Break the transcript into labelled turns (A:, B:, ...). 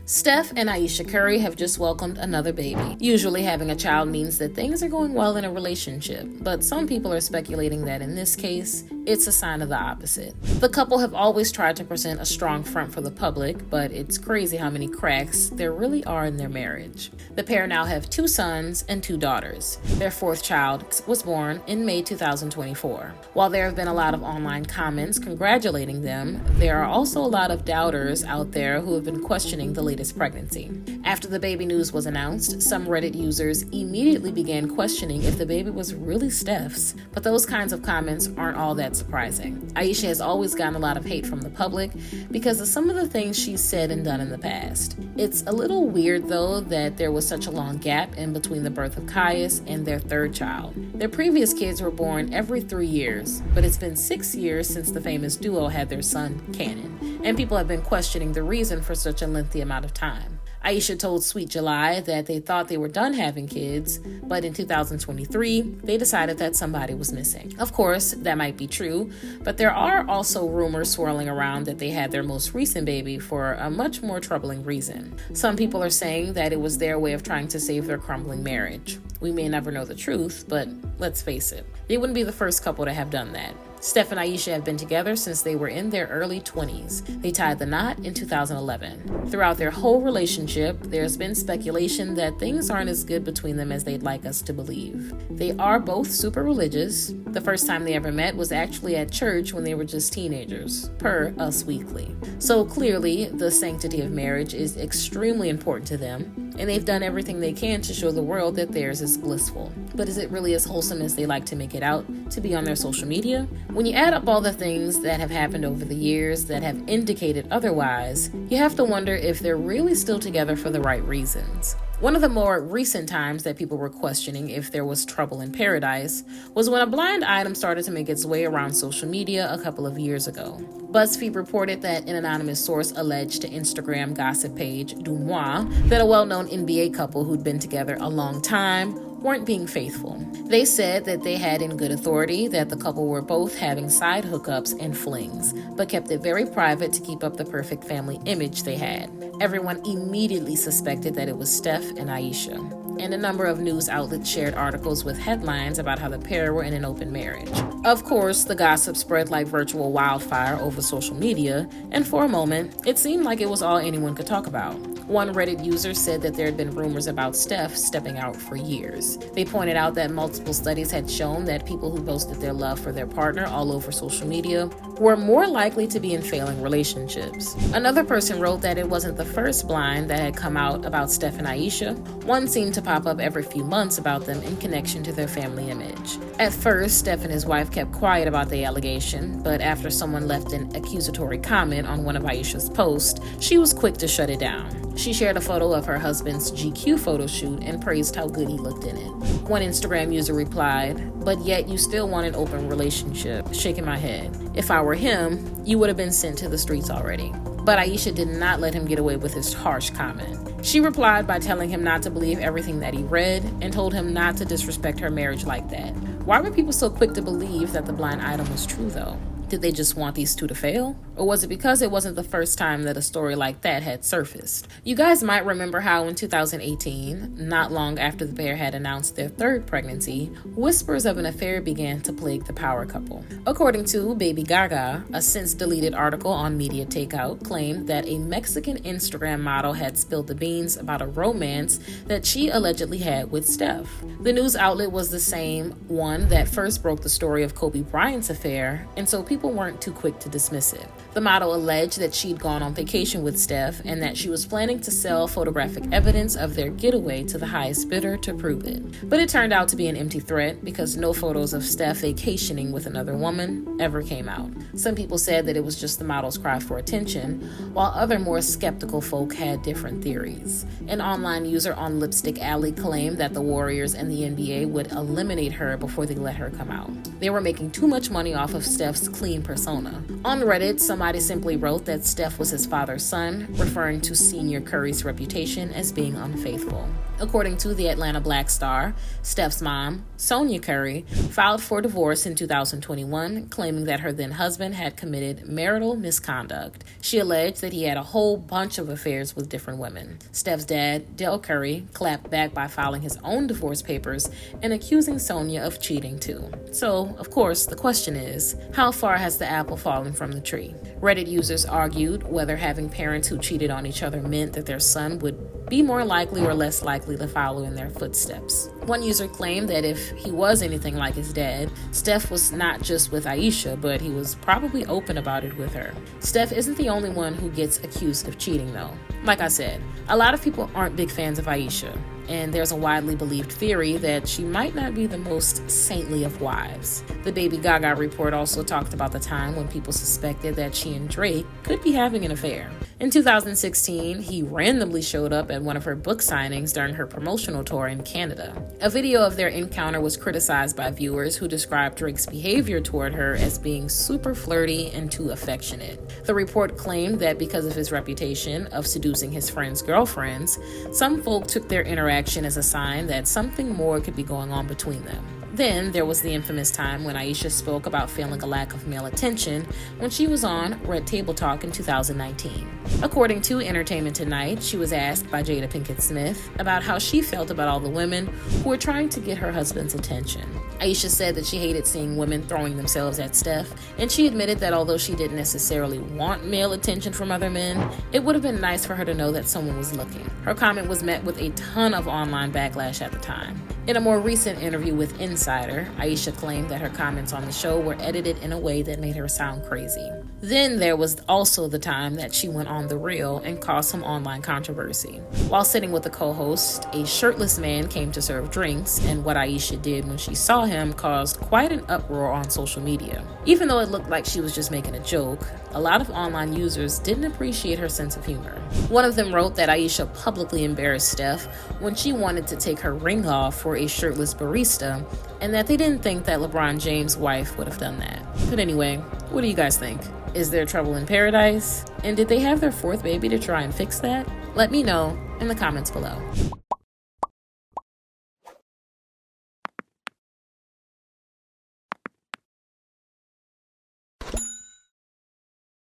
A: Steph and Ayesha Curry have just welcomed another baby. Usually having a child means that things are going well in a relationship, but some people are speculating that in this case, it's a sign of the opposite. The couple have always tried to present a strong front for the public, but it's crazy how many cracks there really are in their marriage. The pair now have 2 sons and 2 daughters. Their 4th child was born in May 2024. While there have been a lot of online comments congratulating them, there are also a lot of doubters out there who have been questioning the latest pregnancy. After the baby news was announced, some Reddit users immediately began questioning if the baby was really Steph's, but those kinds of comments aren't all that surprising. Ayesha has always gotten a lot of hate from the public because of some of the things she's said and done in the past. It's a little weird, though, that there was such a long gap in between the birth of Caius and their 3rd child. Their previous kids were born every 3 years, but it's been 6 years since the famous duo had their son, Cannon, and people have been questioning the reason for such a lengthy amount of time. Ayesha told Sweet July that they thought they were done having kids, but in 2023, they decided that somebody was missing. Of course, that might be true, but there are also rumors swirling around that they had their most recent baby for a much more troubling reason. Some people are saying that it was their way of trying to save their crumbling marriage. We may never know the truth, but let's face it, they wouldn't be the first couple to have done that. Steph and Ayesha have been together since they were in their early 20s. They tied the knot in 2011. Throughout their whole relationship, there's been speculation that things aren't as good between them as they'd like us to believe. They are both super religious. The first time they ever met was actually at church when they were just teenagers, per Us Weekly. So clearly, the sanctity of marriage is extremely important to them, and they've done everything they can to show the world that theirs is blissful. But is it really as wholesome as they like to make it out to be on their social media? When you add up all the things that have happened over the years that have indicated otherwise, you have to wonder if they're really still together for the right reasons. One of the more recent times that people were questioning if there was trouble in paradise was when a blind item started to make its way around social media a couple of years ago. BuzzFeed reported that an anonymous source alleged to Instagram gossip page Du Moi that a well-known NBA couple who'd been together a long time weren't being faithful. They said that they had in good authority that the couple were both having side hookups and flings, but kept it very private to keep up the perfect family image they had. Everyone immediately suspected that it was Steph and Ayesha, and a number of news outlets shared articles with headlines about how the pair were in an open marriage. Of course, the gossip spread like virtual wildfire over social media, and for a moment, it seemed like it was all anyone could talk about. One Reddit user said that there had been rumors about Steph stepping out for years. They pointed out that multiple studies had shown that people who boasted their love for their partner all over social media were more likely to be in failing relationships. Another person wrote that it wasn't the first blind that had come out about Steph and Ayesha. One seemed to pop up every few months about them in connection to their family image. At first, Steph and his wife kept quiet about the allegation, but after someone left an accusatory comment on one of Ayesha's posts, she was quick to shut it down. She shared a photo of her husband's GQ photo shoot and praised how good he looked in it. One Instagram user replied, "But yet you still want an open relationship," shaking my head. "If I were him, you would have been sent to the streets already." But Ayesha did not let him get away with his harsh comment. She replied by telling him not to believe everything that he read and told him not to disrespect her marriage like that. Why were people so quick to believe that the blind item was true, though? Did they just want these two to fail? Or was it because it wasn't the first time that a story like that had surfaced? You guys might remember how in 2018, not long after the pair had announced their 3rd pregnancy, whispers of an affair began to plague the power couple. According to Baby Gaga, a since-deleted article on Media Takeout claimed that a Mexican Instagram model had spilled the beans about a romance that she allegedly had with Steph. The news outlet was the same one that first broke the story of Kobe Bryant's affair, and so people weren't too quick to dismiss it. The model alleged that she'd gone on vacation with Steph and that she was planning to sell photographic evidence of their getaway to the highest bidder to prove it. But it turned out to be an empty threat because no photos of Steph vacationing with another woman ever came out. Some people said that it was just the model's cry for attention, while other more skeptical folk had different theories. An online user on Lipstick Alley claimed that the Warriors and the NBA would eliminate her before they let her come out. They were making too much money off of Steph's clean clean persona. On Reddit, somebody simply wrote that Steph was his father's son, referring to senior Curry's reputation as being unfaithful. According to the Atlanta Black Star, Steph's mom, Sonia Curry, filed for divorce in 2021, claiming that her then-husband had committed marital misconduct. She alleged that he had a whole bunch of affairs with different women. Steph's dad, Del Curry, clapped back by filing his own divorce papers and accusing Sonia of cheating too. So, of course, the question is, how far has the apple fallen from the tree? Reddit users argued whether having parents who cheated on each other meant that their son would be more likely or less likely to follow in their footsteps. One user claimed that if he was anything like his dad, Steph was not just with Ayesha, but he was probably open about it with her. Steph isn't the only one who gets accused of cheating, though. Like I said, a lot of people aren't big fans of Ayesha, and there's a widely believed theory that she might not be the most saintly of wives. The Baby Gaga report also talked about the time when people suspected that she and Drake could be having an affair. In 2016, he randomly showed up at one of her book signings during her promotional tour in Canada. A video of their encounter was criticized by viewers who described Drake's behavior toward her as being super flirty and too affectionate. The report claimed that because of his reputation of seducing his friends' girlfriends, some folk took their interaction as a sign that something more could be going on between them. Then there was the infamous time when Ayesha spoke about feeling a lack of male attention when she was on Red Table Talk in 2019. According to Entertainment Tonight, she was asked by Jada Pinkett Smith about how she felt about all the women who were trying to get her husband's attention. Ayesha said that she hated seeing women throwing themselves at Steph, and she admitted that although she didn't necessarily want male attention from other men, it would have been nice for her to know that someone was looking. Her comment was met with a ton of online backlash at the time. In a more recent interview with Insider, Ayesha claimed that her comments on the show were edited in a way that made her sound crazy. Then there was also the time that she went on The Real and caused some online controversy. While sitting with a co-host, a shirtless man came to serve drinks, and what Ayesha did when she saw him caused quite an uproar on social media. Even though it looked like she was just making a joke, a lot of online users didn't appreciate her sense of humor. One of them wrote that Ayesha publicly embarrassed Steph when she wanted to take her ring off for a shirtless barista, and that they didn't think that LeBron James' wife would have done that. But anyway, what do you guys think? Is there trouble in paradise? And did they have their fourth baby to try and fix that? Let me know in the comments below.